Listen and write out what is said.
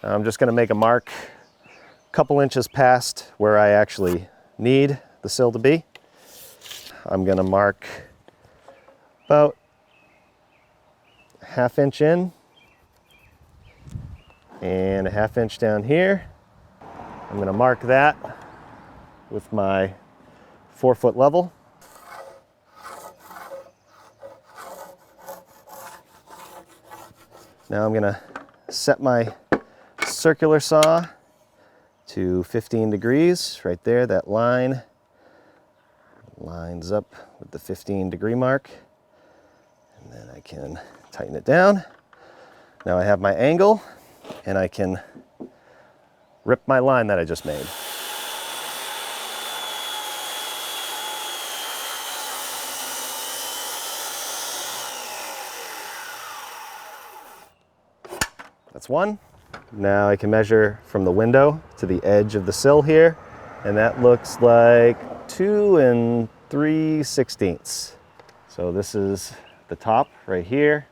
I'm just going to make a mark a couple inches past where I actually need the sill to be. I'm going to mark about a ½ inch in and a ½ inch down here. I'm going to mark that with my 4-foot level. Now I'm going to set my circular saw to 15 degrees. Right there, that line lines up with the 15-degree mark. And then I can tighten it down. Now I have my angle, and I can rip my line that I just made. That's one. Now I can measure from the window to the edge of the sill here, and that looks like 2 3/16. So this is the top right here.